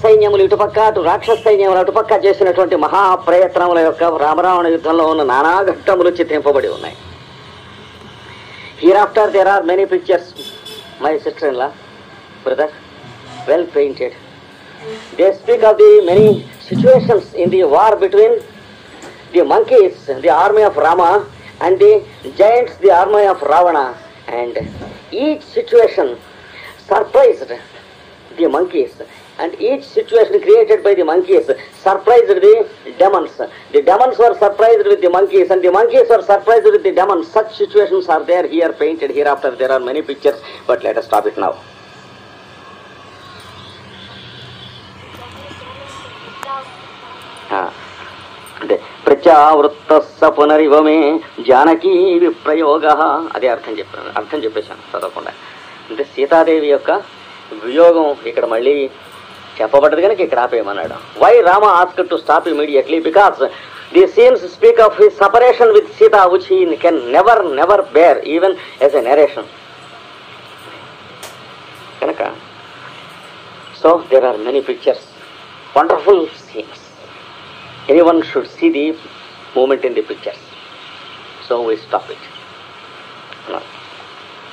సైన్యములు ఇటుపక్క అటు రాక్షస సైన్యములు అటుపక్క చేసినటువంటి మహాప్రయత్నముల యొక్క రామరావణ యుద్ధంలో ఉన్న నానా ఘట్టములు చిత్రింపబడి ఉన్నాయి. Hereafter there are many pictures, my sister-in-law, brother, well painted. They speak of the many situations in the war between the monkeys, the army of Rama, and the giants, the army of Ravana. And each situation surprised the monkeys, and each situation created by the monkeys surprised the demons. The demons were surprised with the monkeys, and the monkeys were surprised with the demons. Such situations are there here painted. Hereafter there are many pictures, but let us stop it now. ప్రత్యావృత్త పునరివమే Janaki విప్రయోగ. అదే అర్థం చెప్పేశాను చదవకుండా. అంటే సీతాదేవి యొక్క వియోగం ఇక్కడ మళ్ళీ చెప్పబడ్డది కనుక ఇక్కడ ఆపేయమన్నాడు. Why Rama asked to stop immediately? Because the scenes speak of his separation with Sita which he can never bear even as a narration కనుక. So there are many pictures, wonderful scenes. Anyone should see the moment in the pictures. So we stop it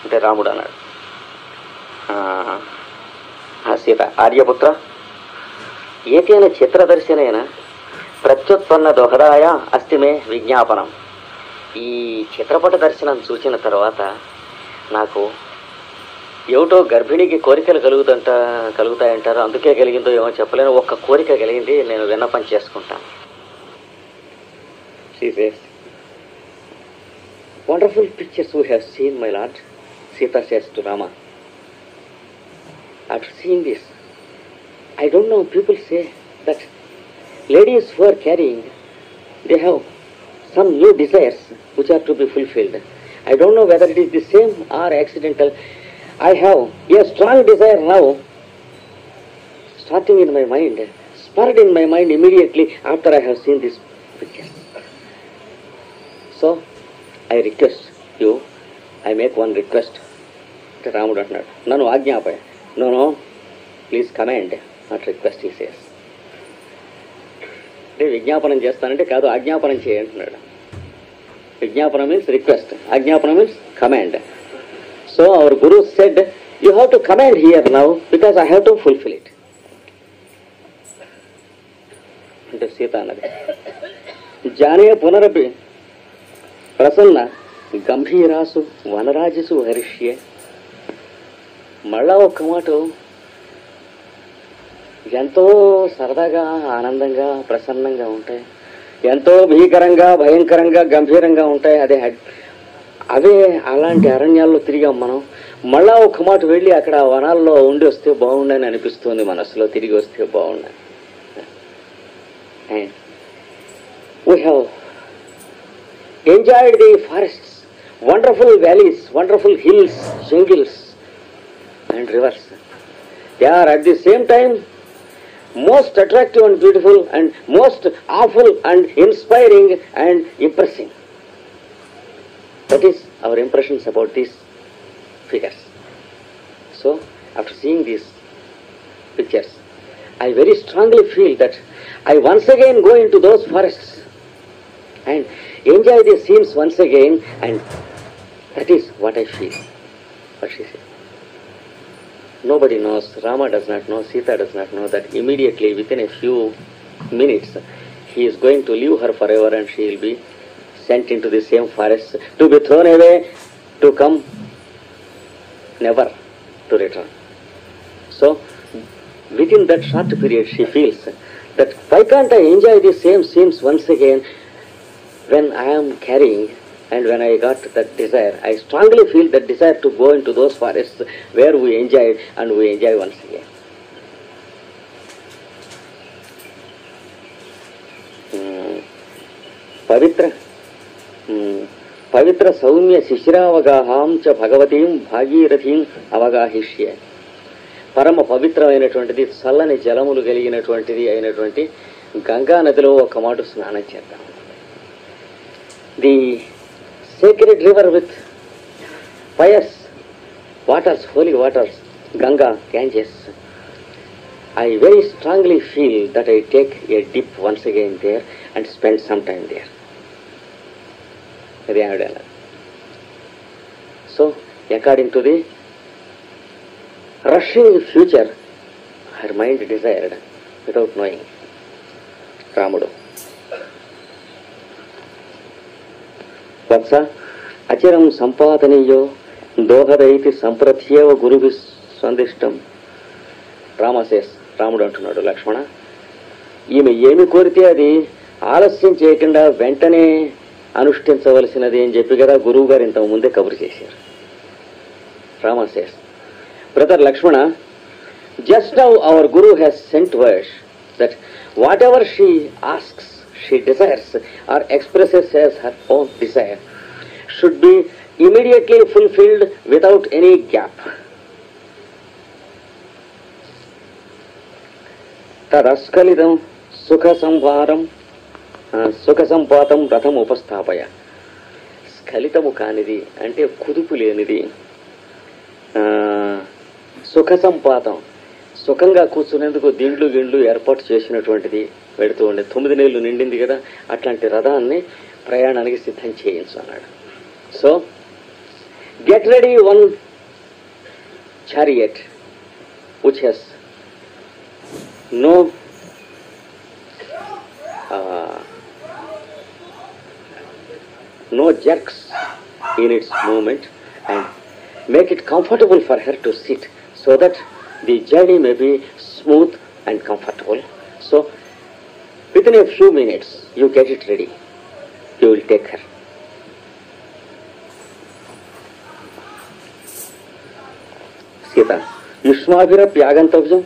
అంటే రాముడు అన్నాడు. సీత ఆర్యపుత్ర ఏకైన చిత్రదర్శనైన ప్రత్యుత్పన్న దోహదాయ అస్తిమే విజ్ఞాపనం. ఈ చిత్రపట దర్శనం చూసిన తర్వాత నాకు ఏమిటో గర్భిణికి కోరికలు కలుగుతాయంటారు, అందుకే కలిగిందో ఏమో చెప్పలేను, ఒక్క కోరిక కలిగింది, నేను విన్నపం చేసుకుంటాను. Wonderful pictures we have seen my lord. Sita says to Rama, after seeing this, I don't know, people say that ladies who are carrying, they have some new desires which are to be fulfilled. I don't know whether it is the same or accidental. I have a strong desire now, starting in my mind, spurred in my mind immediately after I have seen this picture. So, I request you, I make one request. Ramudu annaadu, nanu ఆజ్ఞాపయ. No, please command, not request, he says. అంటే విజ్ఞాపనం చేస్తానంటే కాదు, ఆజ్ఞాపనం చేయంటున్నాడు. విజ్ఞాపనం means request, ఆజ్ఞాపనం means command. So our guru said, you have to command here now because I have to fulfil it. అంటే సీత అన్నది, జానే పునరపి ప్రసన్న గంభీరాసు వనరాజసు హరిష్యే. మళ్ళా ఒక్క మాట, ఎంతో సరదాగా ఆనందంగా ప్రసన్నంగా ఉంటాయి, ఎంతో భీకరంగా భయంకరంగా గంభీరంగా ఉంటాయి. అవే అలాంటి అరణ్యాల్లో తిరిగాం మనం. మళ్ళా ఒక్క మాట వెళ్ళి అక్కడ వనాల్లో ఉండి వస్తే బాగుండని అనిపిస్తుంది మనసులో, తిరిగి వస్తే బాగుండని. We have enjoyed the forests, wonderful valleys, wonderful hills, jungles and rivers. They are at the same time most attractive and beautiful and most awful and inspiring and impressing. That is our impressions about these figures. So, after seeing these pictures, I very strongly feel that I once again go into those forests and enjoy these scenes once again, and that is what I feel. What she said. Nobody knows, Rama does not know, Sita does not know that immediately within a few minutes he is going to leave her forever and she will be sent into the same forest to be thrown away, to come never to return. So within that short period she feels that why can't I enjoy the same scenes once again when I am carrying. And when I got that desire, I strongly feel that desire to go into those forests where we enjoyed, and we enjoy once again. పవిత్ర సౌమ్య శిశిరావగాహాం చ భగవతీం భాగీరథీం అవగాహిష్య. పరమ పవిత్రమైనటువంటిది, చల్లని జలములు కలిగినటువంటిది అయినటువంటి గంగా నదిలో ఒక మాట స్నానం చేద్దాం. The sacred river with pious waters, holy waters, Ganga, Ganges. I very strongly feel that I take a dip once again there and spend some time there. So, according to the rushing future, her mind desired without knowing. Ramudu. Vatsa, achiram sampadaniyo dohadaiti sampratyeva gurubis swandishtam. Rama says, రాముడు అంటున్నాడు, లక్ష్మణ, ఈమె ఏమి కోరితే అది ఆలస్యం చేయకుండా వెంటనే అనుష్ఠించవలసినది అని చెప్పి కదా గురువు గారు ఇంతకు ముందే కబురు చేశారు. Rama says, brother Lakshmana, just now our guru has sent word that whatever she asks, she desires or expresses as her own desire should be immediately fulfilled without any gap. తదస్ఖలితం సుఖ సంపాతం రథం ఉపస్థాపయ. స్ఖలితము కానిది అంటే కుదుపు లేనిది, సుఖ సంపాతం సుఖంగా కూర్చునేందుకు దిండ్లు గిండ్లు ఏర్పాటు చేసినటువంటిది పెడుతూ ఉండే 9 నెలలు నిండింది కదా, అట్లాంటి రథాన్ని ప్రయాణానికి సిద్ధం చేయించు అన్నాడు. So get ready one chariot which he's no jerks in its movement, and make it comfortable for her to sit so that the journey may be smooth and comfortable. So within a few minutes you get it ready, you will take her. Sita, యుష్మాభిరప్య ఆగంతవ్యం,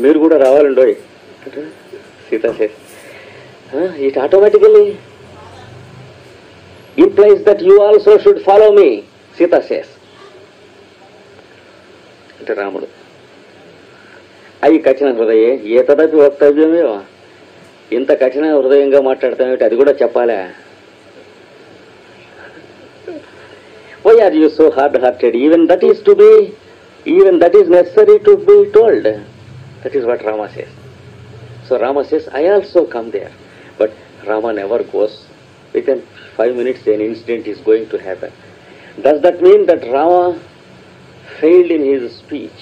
మీరు కూడా రావాలండోయ్. Sita says, it automatically implies that you also should follow me, Sita says. అంటే రాముడు, అవి కఠిన హృదయే ఏ తదపి వక్తవ్యమే, ఇంత కఠిన హృదయంగా మాట్లాడతామేంటి, అది కూడా చెప్పాలా? Why are you so hard-hearted? Even that is necessary to be told. That is what Rama says. So Rama says, I also come there. But Rama never goes. Within 5 minutes an incident is going to happen. Does that mean that Rama failed in his speech?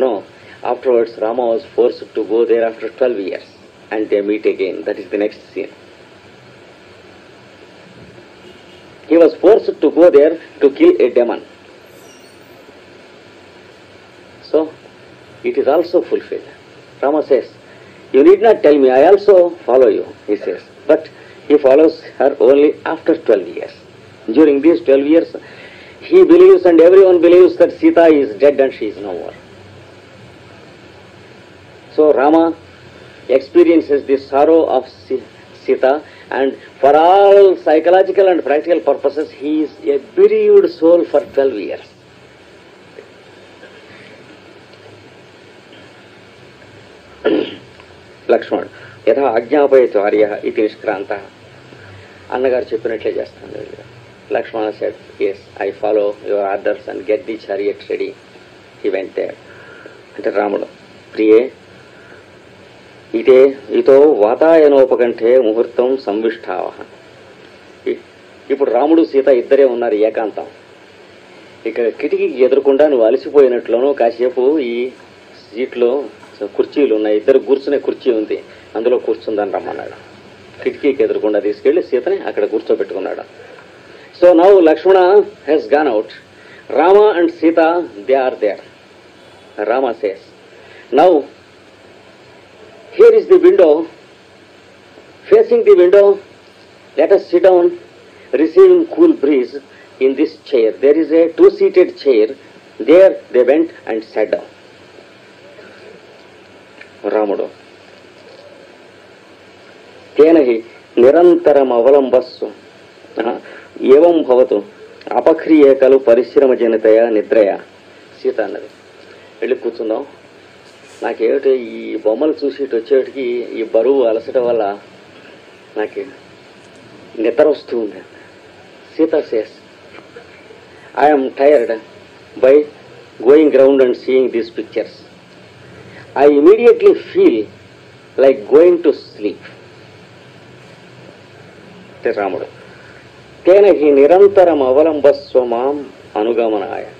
No. Afterwards Rama was forced to go there after 12 years. And they meet again. That is the next scene. He was forced to go there to kill a demon. So it is also fulfilled. Rama says, you need not tell me, I also follow you, he says. But he follows her only after 12 years. During these 12 years, he believes and everyone believes that Sita is dead and she is no more. So Rama experiences the sorrow of Sita, and for all psychological and practical purposes, he is a bereaved soul for 12 years. Laxman యథా ఆజ్ఞాపయతు ఆర్య ఇది నిష్క్రాంత. అన్నగారు చెప్పినట్లే చేస్తాను. Lakshmana said, yes, I follow your orders and get the chariot ready. He went there. అంటే రాముడు, ప్రియే ఇతో వాతాయనోపకంఠే ముహూర్తం సంవిష్టావ. ఇప్పుడు రాముడు సీత ఇద్దరే ఉన్నారు ఏకాంతం. ఇక్కడ కిటికీకి ఎదురకుండా నువ్వు అలసిపోయినట్లును కాసేపు ఈ సీట్లో కుర్చీలు ఉన్నాయి, ఇద్దరు కూర్చునే కుర్చీ ఉంది, అందులో కూర్చుందని రమ్మన్నాడు. కిటికీకి ఎదురకుండా తీసుకెళ్లి సీతని అక్కడ కూర్చోబెట్టుకున్నాడు. So now Lakshmana has gone out. Rama and Sita, they are there. Rama says, now here is the window, facing the window, let us sit down, receiving cool breeze in this chair. There is a 2-seated chair. There they went and sat down. రాముడు, తేన హి నిరంతరం అవలంబస్సు ఏవం భవతు అపక్రియ కలు పరిశ్రమ జనితయ నిద్రయ. సీత అన్నది, వెళ్ళి కూర్చుందాం, నాకేమిటి ఈ బొమ్మలు చూసి ఇటు వచ్చేటికి ఈ బరువు అలసట వల్ల నాకు నిద్ర వస్తూ ఉంది. Sita says, I'm tired by going ground and seeing these pictures. I immediately feel like going to sleep. Ramudu. Tena hi nirantaram avalambassva maam anugamanaya.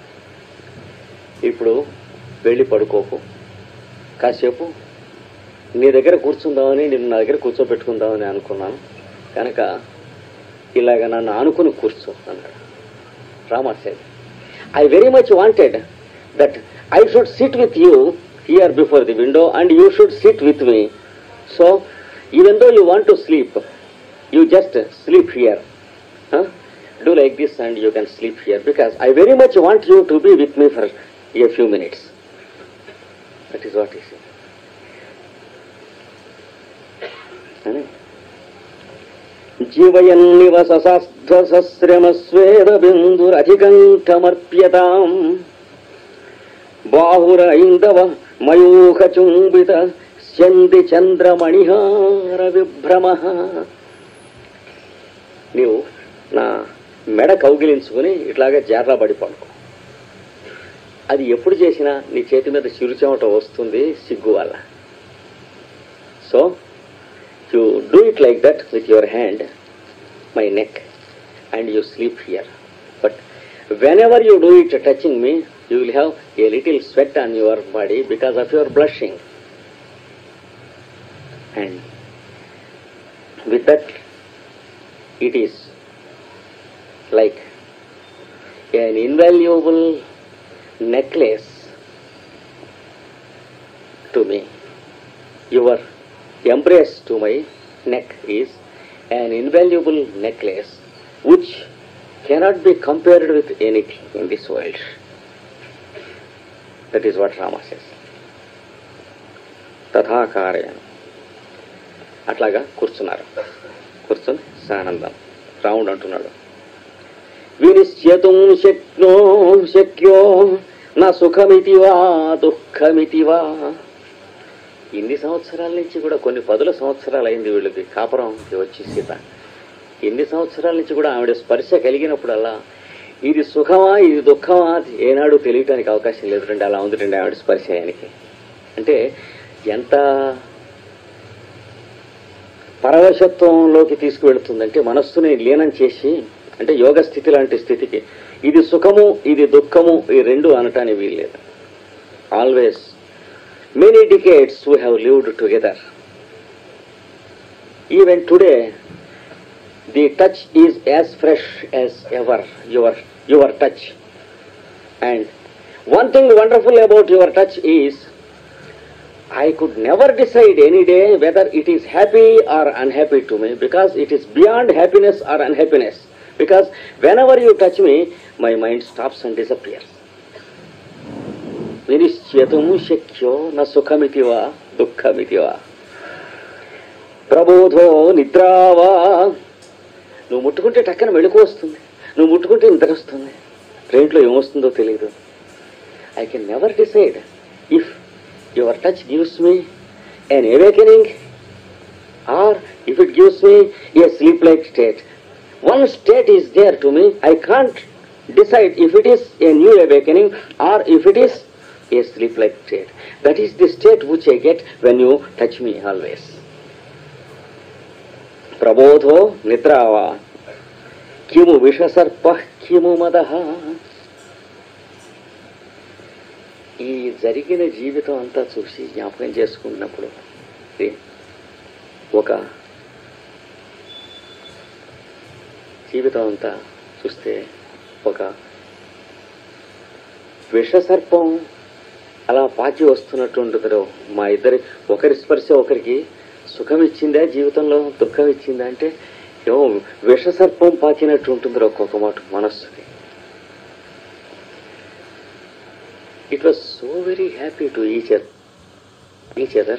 ఇప్పుడు వెళ్ళి పడుకోకు, కాసేపు నీ దగ్గర కూర్చుందామని నిన్ను నా దగ్గర కూర్చోబెట్టుకుందామని అనుకున్నాను కనుక ఇలాగ నన్ను ఆనుకుని కూర్చో అన్నాడు. Rama said, I very much wanted that I should sit with you here before the window and you should sit with me. So even though you want to sleep, you just sleep here. Do like this and you can sleep here because I very much want you to be with me for a few minutes. That is what he said. జీవయన్నివ సశాస్త్రమస్వేద బిందురధికంఠమర్ప్యతాం బాహురైందవ Mayukha చుంబిత స్యంది చంద్రమణిహార విభ్రమ. నీవు నా మెడ కౌగిలించుకుని ఇట్లాగా జార్రా పడి పడుకో. అది ఎప్పుడు చేసినా నీ చేతి మీద చిరుచెమట వస్తుంది సిగ్గు వల్ల. So you do it like that with your hand, my neck, and you sleep here. But whenever you do it touching me, you will have a little sweat on your body because of your blushing. And with that, it is like an invaluable necklace to me. Your embrace to my neck is an invaluable necklace which cannot be compared with anything in this world. That is what Rama says. తథాకారయను. అట్లాగా కూర్చున్నారు. కూర్చొని సానందం రాముడు అంటున్నాడు, వినిశ్చేతుం శక్యో నా సుఖమితివా దుఃఖమితివా. ఇన్ని సంవత్సరాల నుంచి కూడా, కొన్ని 10 సంవత్సరాలు అయింది వీళ్ళకి కాపురంకి వచ్చి సీత. ఎన్ని సంవత్సరాల నుంచి కూడా ఆవిడ స్పర్శ కలిగినప్పుడల్లా ఇది సుఖమా ఇది దుఃఖమా ఏనాడు తెలియటానికి అవకాశం లేదు. అలా ఉంది ఆవిడ స్పర్శ ఆయనకి. అంటే ఎంత పరవశత్వంలోకి తీసుకువెళుతుందంటే మనస్సుని లీనం చేసి, అంటే యోగ స్థితి లాంటి స్థితికి. ఇది సుఖము ఇది దుఃఖము ఈ రెండు అనటానికి వీల్లేదు. Always many decades we have lived together. Even today, the touch is as fresh as ever, your touch. And one thing wonderful about your touch is, I could never decide any day whether it is happy or unhappy to me, because it is beyond happiness or unhappiness. Because whenever you touch me, my mind stops and disappears. వినిశ్చేతుము శక్యో న సుఖమితివా దుఃఖమితివా ప్రబోధో నిద్రావా. నువ్వు ముట్టుకుంటే టక్కన మెళుకు వస్తుంది, నువ్వు ముట్టుకుంటే నిద్ర వస్తుంది. ట్రైన్లో ఏమొస్తుందో తెలియదు. I can never decide if your touch gives me an awakening or if it gives me a sleep-like state. One state is there to me. I can't decide if it is a new awakening or if it is a sleep-like state. That is the state which I get when you touch me always. Prabodho nidrava kimu vishasarpah kimu madaha. ఈ జరిగిన జీవితం అంతా చూసి జ్ఞాపకం చేసుకున్నప్పుడు ఒక జీవితం అంతా చూస్తే ఒక విషసర్పం అలా పాచి వస్తున్నట్టు ఉంటుంది. మా ఇద్దరి ఒకరి స్పర్శ ఒకరికి సుఖం ఇచ్చిందా జీవితంలో దుఃఖం ఇచ్చిందా అంటే ఏమో విషసర్పం పాచినట్టు ఉంటుంది ఒక్కొక్క మాట మనస్సుకి. It was so very happy to each other,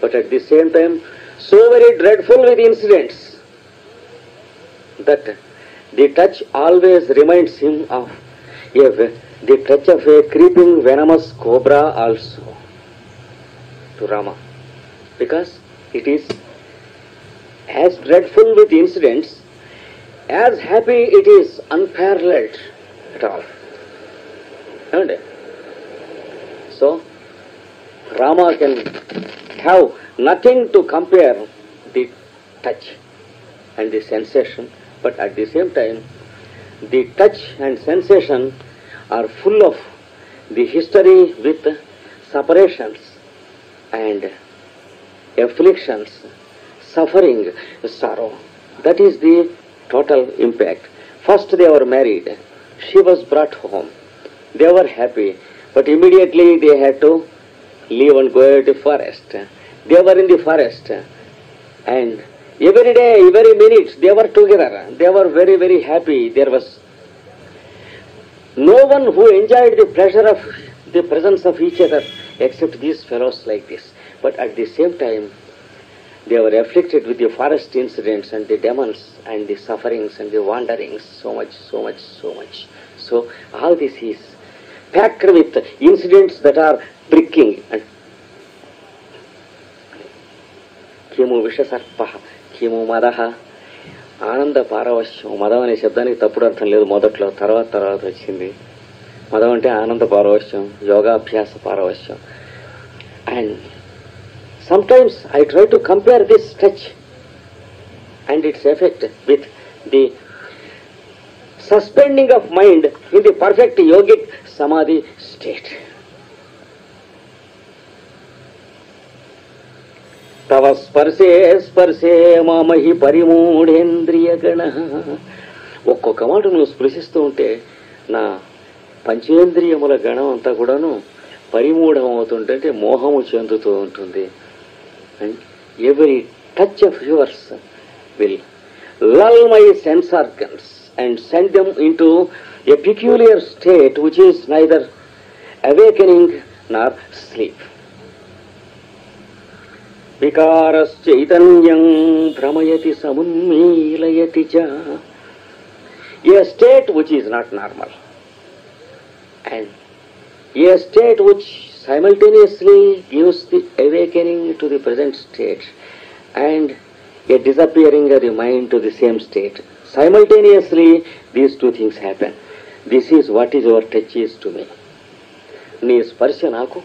but at the same time so very dreadful with incidents that the touch always reminds him of the touch of a creeping venomous cobra also to Rama, because it is as dreadful with incidents as happy it is unparalleled at all. And so Rama can have nothing to compare the touch and the sensation, but at the same time, the touch and sensation are full of the history with separations and afflictions, suffering, sorrow. That is the total impact. First they were married. She was brought home. They were happy, but immediately they had to leave and go to the forest. They were in the forest, and every day, every minute, they were together. They were very, very happy. There was no one who enjoyed the pleasure of the presence of each other except these fellows like this. But at the same time, they were afflicted with the forest incidents and the demons and the sufferings and the wanderings. So much, so much, so much. So all this is packed with incidents that are pricking. And కిము విషసర్ప కిము మదహ ఆనంద పారవశ్యం. మదం అనే శబ్దానికి తప్పుడు అర్థం లేదు మొదట్లో, తర్వాత వచ్చింది. మదం అంటే ఆనంద పారవశ్యం, యోగాభ్యాస పారవశ్యం. And sometimes I try to compare this touch and its effect with the suspending of mind in the perfect yogic samadhi state. తవ స్పర్శే స్పర్శే మామహి పరిమూఢేంద్రియ గణ. ఒక్కొక్క మాట నువ్వు స్పృశిస్తూ ఉంటే నా పంచేంద్రియముల గణం అంతా కూడాను పరిమూఢం అవుతుంటే మోహము చెందుతూ ఉంటుంది. And every touch of yours will lull my sense organs and send them into a peculiar state which is neither awakening nor sleep. Vikaras chaitanyam brahmayati samunmilayati cha. A state which is not normal, and a state which simultaneously gives the awakening to the present state and a disappearing of the mind to the same state. Simultaneously, these two things happen. This is what is your touch is to me. నీ స్పర్శ నాకు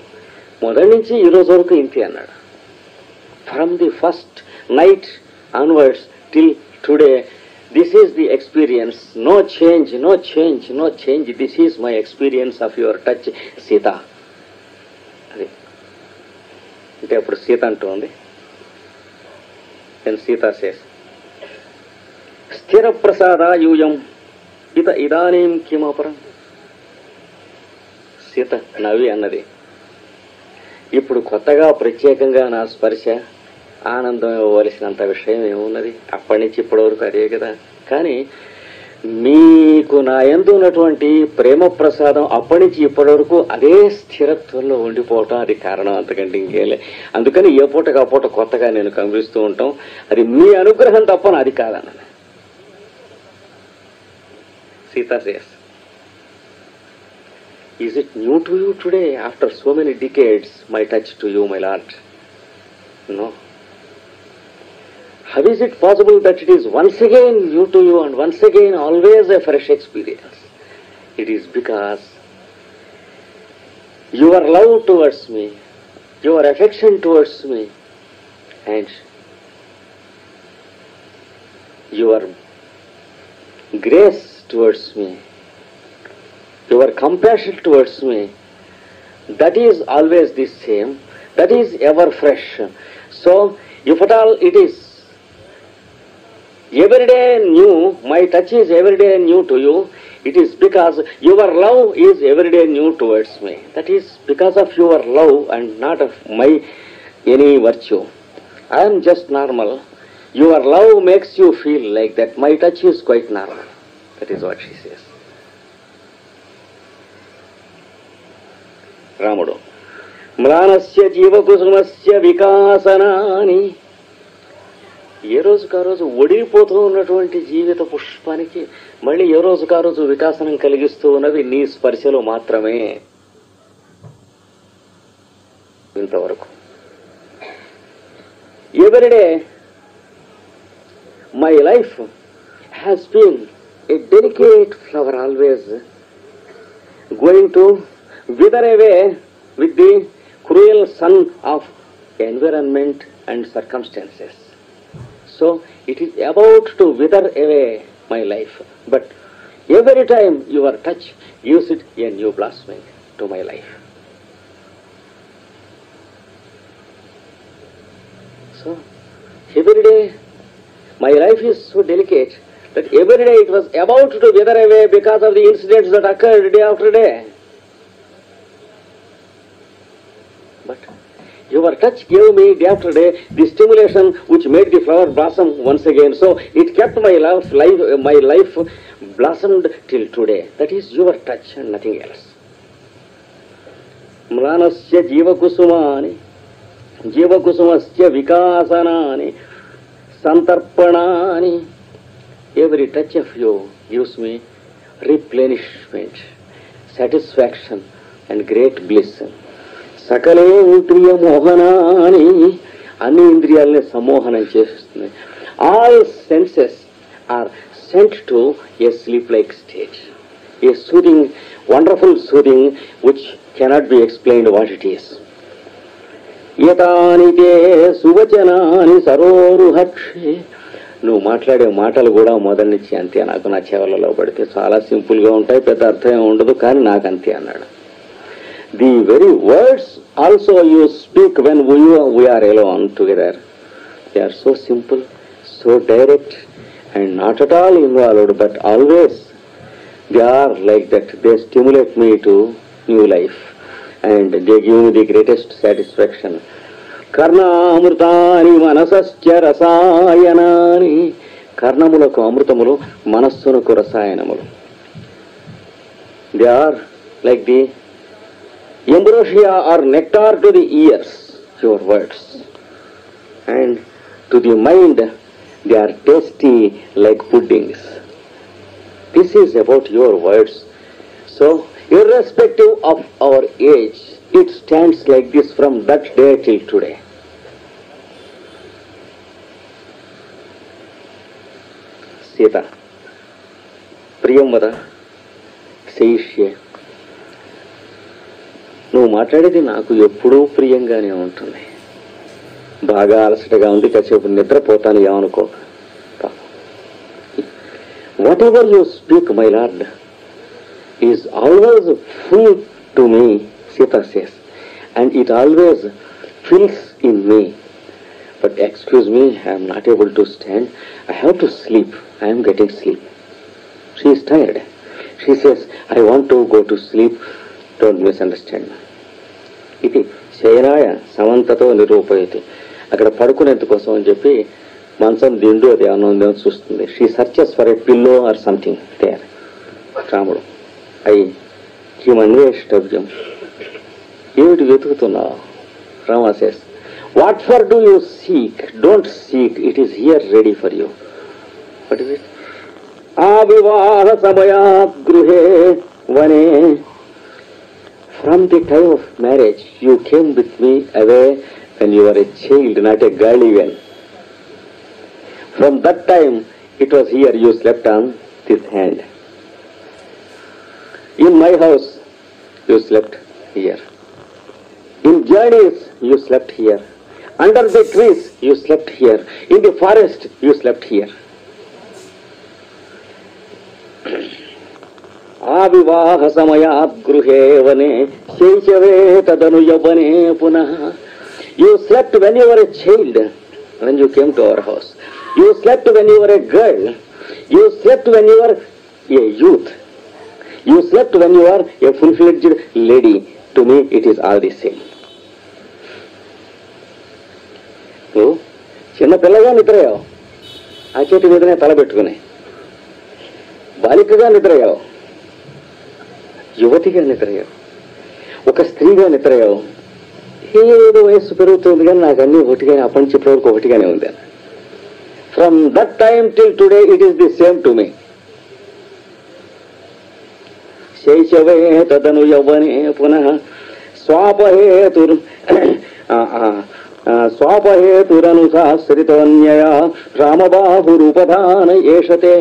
మొదటి నుంచి ఈ రోజు వరకు ఇంతే అన్నాడు. From the first night onwards till today, this is the experience. No change, no change, no change. This is my experience of your touch Sita. అది అంటే అప్పుడు సీత అంటుంది. దెన్ సీత సేస్ స్థిర ప్రసాద యూయం ఇత ఇదానీం కిమపరం. సీత నవ్వి అన్నది, ఇప్పుడు కొత్తగా ప్రత్యేకంగా నా స్పర్శ ఆనందం ఇవ్వవలసినంత విషయం ఏమున్నది? అప్పటి నుంచి ఇప్పటి వరకు అదే కదా. కానీ మీకు నా యందు ఉన్నటువంటి ప్రేమ ప్రసాదం అప్పటి నుంచి ఇప్పటి వరకు అదే స్థిరత్వంలో ఉండిపోవటం, అది కారణం, అంతకంటే ఇంకేలే. అందుకని ఏ పూటకు ఆ పూట కొత్తగా నేను కనిపిస్తూ ఉంటాం. అది మీ అనుగ్రహం తప్ప అది కాదన్న. Sita says, is it new to you today after so many decades, my touch to you, my Lord? No. How is it possible that it is once again new to you and once again always a fresh experience? It is because your love towards me, your affection towards me, and your grace towards me, your compassion towards me, that is always the same, that is ever fresh. So, if at all it is every day new, my touch is every day new to you, it is because your love is every day new towards me. That is because of your love and not of my any virtue. I am just normal. Your love makes you feel like that. My touch is quite normal. That is what she says. రాముడు, మ్లానస్య జీవకుసుమస్య వికాసనాని. ఏ రోజుకా రోజు ఒడిగిపోతూ ఉన్నటువంటి జీవిత పుష్పానికి మళ్ళీ ఏ రోజుకా రోజు వికాసనం కలిగిస్తూ ఉన్నవి నీ స్పర్శలో మాత్రమే. ఇంతవరకు everyday my life has been a delicate flower, always going to wither away with the cruel sun of environment and circumstances. So it is about to wither away my life. But every time your touch gives it a new blossoming to my life. So every day my life is so delicate that every day it was about to wither away because of the incidents that occurred day after day. But your touch gave me day after day the stimulation which made the flower blossom once again. So it kept my life blossomed till today. That is your touch and nothing else. Mlanasya jiva kusumani, jiva kusumasya vikasana, santarpanani. Every touch of you gives me replenishment, satisfaction and great bliss. Sakalentriya mohanani, anni indriyalni samohanam chestundi. All senses are sent to a sleep-like state, a soothing, wonderful soothing which cannot be explained what it is. Yatani te suvachanani saroruhakshe. నువ్వు మాట్లాడే మాటలు కూడా మొదటి నుంచి అంతే, నాకు నా చెవులలో పడితే చాలా సింపుల్గా ఉంటాయి, పెద్ద అర్థం ఉండదు, కానీ నాకు అంతే అన్నాడు. The very words also you speak when we are alone together. They are so simple, so direct and not at all involved, but always they are like that. They stimulate me to new life and they give me the greatest satisfaction. కర్ణామృతాని మనసస్య రసాయనాని. కర్ణములకు అమృతములు, మనస్సునకు రసాయనములు. They are like the ambrosia or nectar to the ears, your words, and to the mind they are tasty like puddings. This is about your words. So irrespective of our age, it stands like this from that day till today. Sita, Priyamvada, Seishye, నువ్వు మాట్లాడేది నాకు ఎప్పుడూ ప్రియంగానే ఉంటుంది. బాగా అలసటగా ఉంది, కాసేపు నిద్రపోతాను ఏమనుకో. Whatever you speak my lord is always full to me, Sita says, and it always fills in me. But excuse me, I am not able to stand. I have to sleep. I am getting sleep. She is tired. She says, I want to go to sleep. Don't misunderstand. ఇది శయనాయ సమంతతో నిరూపయతి. అక్కడ పడుకునేందుకోసం అని చెప్పి మంచం దిండు అది ఏమన్నా చూస్తుంది. She searches for a pillow or something there. రాముడు హిమన్వేష్టవ్యం, ఏమిటి వెతుకుతున్నావు? Rama says, what for do you seek? Don't seek, it is here ready for you. What is it? ఆ వివాహ సమయాత్ గృహే వనే. From the time of marriage, you came with me away when you were a child, not a girl even. From that time, it was here you slept on this hand. In my house, you slept here. In journeys, you slept here. Under the trees, you slept here. In the forest, you slept here. ఆవివాహ సమయాత్ గృహే వనే శైశవే తదను యవ్వనే పునః. You slept when you were a child, when you came to our house. You slept when you were a girl. You slept when you were a youth. You slept when you are a full fledged lady. To me it is all the same. నువ్వు చిన్న పిల్లగా నిద్రయ్యావు, ఆ చేతి మీదనే తలబెట్టుకుని. బాలికగా నిద్రయ్యావు, యువతిగా నిద్రయ్యావు, ఒక స్త్రీగా నిద్రయ్యావు. ఏదో వయస్సు పెరుగుతుంది కానీ నాకు అన్నీ ఒకటిగానే, అప్పటి నుంచి ఇప్పటి వరకు ఒకటిగానే ఉంది. From that time till today it is the same to me. శైశవే తదను యవ్వనే పునః స్వాపహేతుర్ స్వాపహేతురనుసాశ్రితవన్యయా రామబాహురూపధాన ఏషతే.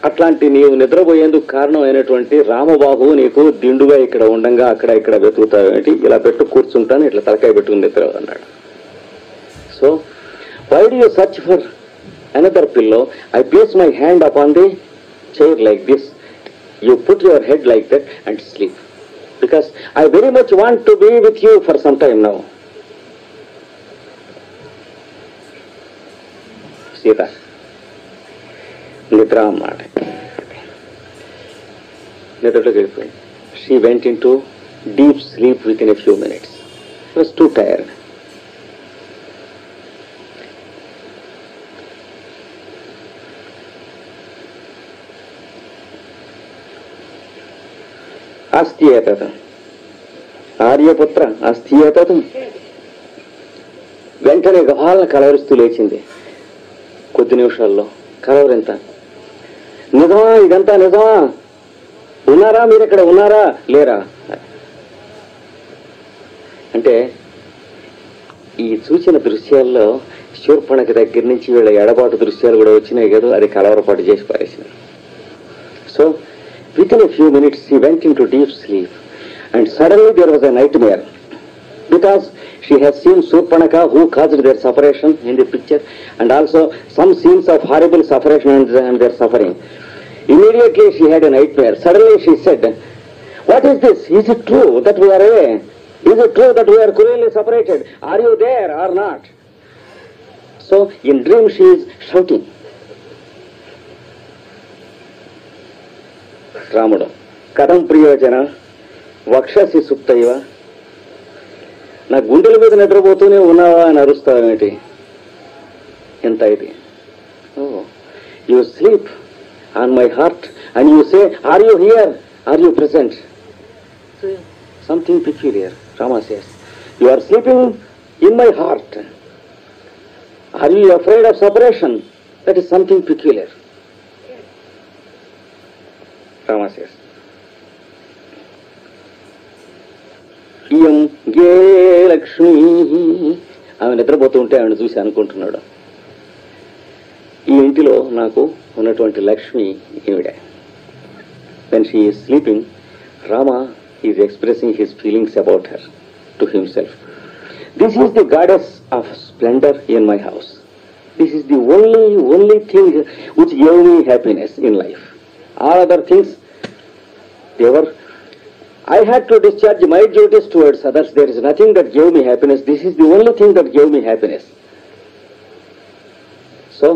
అట్లాంటి నీవు నిద్రపోయేందుకు కారణమైనటువంటి రామబాబు నీకు దిండుగా ఇక్కడ ఉండంగా అక్కడ ఇక్కడ వెతుకుతావేంటి, ఇలా పెట్టు కూర్చుంటాను, ఇట్లా తలకాయ పెట్టుకుని నిద్ర అన్నాడు. So why do you search for another pillow? I place my hand upon the chair like this, you put your head like that and sleep, because I very much want to be with you for some time now. Sita నిద్ర అన్నమాట, నిద్రలోకి వెళ్ళిపోయింది. She went into deep sleep within a few minutes. Was too tired. అస్థియేతత్ ఆర్యపుత్ర అస్థియేతత్. వెంటనే గవాలను కలవరిస్తూ లేచింది. కొద్ది నిమిషాల్లో కలవరింత. నిజమా? ఇదంతా నిజమా? ఉన్నారా మీరు? ఇక్కడ ఉన్నారా లేరా? అంటే ఈ చూచిన దృశ్యాల్లో శూర్పణకి దగ్గర నుంచి వీళ్ళ ఎడబాటు దృశ్యాలు కూడా వచ్చినాయి కదా, అది కలవరపాటు చేసి పారేసినారు. So within a few minutes she went into deep sleep, and suddenly there was a nightmare, because she has seen Surpanaka who caused their separation in the picture, and also some scenes of horrible separation and their suffering. Immediately she had a nightmare. Suddenly she said, what is this? Is it true that we are away? Is it true that we are cruelly separated? Are you there or not? So in dream she is shouting. రాముడు కథం ప్రియోజన వక్షసి సుప్తైవ, నా గుండెల మీద నిద్రపోతూనే ఉన్నావా అని అరుస్తావేమిటి? ఎంత ఇది? You sleep on my heart and you say are you here, are you present? Something peculiar. Rama says, you are sleeping in my heart. Are you afraid of separation? That is something peculiar. Rama says, ఇయం గే లక్ష్మి. ఆమె నిద్రపోతూ ఉంటే ఆమెను చూసి అనుకుంటున్నాడు, ఈ ఇంటిలో నాకు ఉన్నటువంటి లక్ష్మి ఈవిడే. When she is sleeping, Rama is expressing his feelings about her to himself. This is the goddess of splendor in my house. This is the only thing which gave me happiness in life. All other things, I had to discharge my duties towards others. There is nothing that gave me happiness. This is the only thing that gave me happiness. So,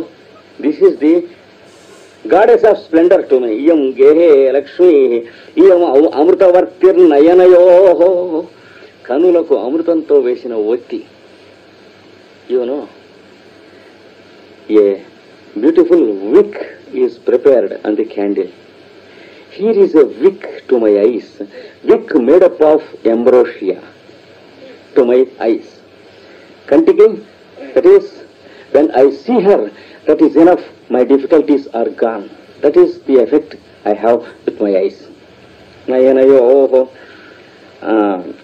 this is the goddess of splendor to me. Iyam gehe lakshmi, iyam amrutavartirnayanayo. Kanulaku amrutanto vesina otti. You know, a beautiful wick is prepared on the candle. Here is a wick to my eyes, wick made up of ambrosia to my eyes. Kantiki, that is, when I see her, that is enough. My difficulties are gone. That is the effect I have with my eyes. Nayanayo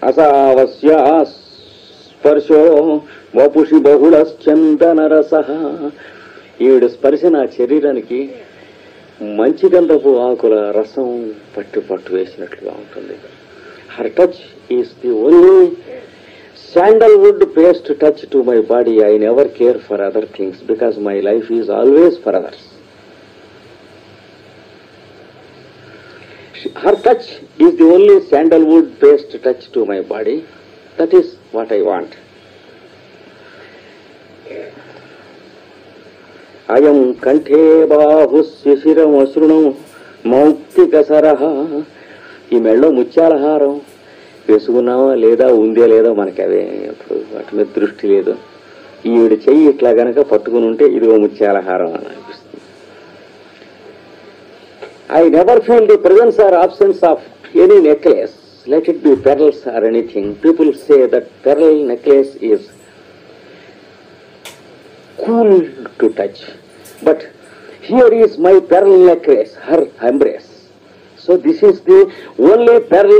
asavasya sparsho vapushi bahulaschandana-rasaha. ఈవిడ స్పర్శ నా శరీరానికి మంచి గంధపు ఆకుల రసం పట్టు వేసినట్లుగా ఉంటుంది. Her touch is the only sandalwood paste touch to my body. I never care for other things because my life is always for others. Her touch is the only sandalwood paste touch to my body. That is what I want. Ayam kanthe bahusya shiram asrunam mautika saraha. ఈ మెళ్ళో ముత్యాల హారం వేసుకున్నావా లేదా, ఉందే లేదా మనకి అవే అప్పుడు వాటి మీద దృష్టి లేదు. ఈవిడ చెయ్యి ఇట్లా గనక పట్టుకుని ఉంటే ఇదిగో ముత్యాల హారం అని అనిపిస్తుంది. I never feel the presence or absence of any necklace, let it be pearls or anything. People say that pearl necklace is cool to touch, but here is my pearl necklace, her embrace. So this is the only pearl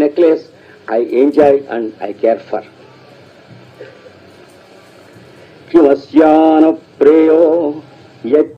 necklace I enjoy and I care for. Kimasyana preyo yat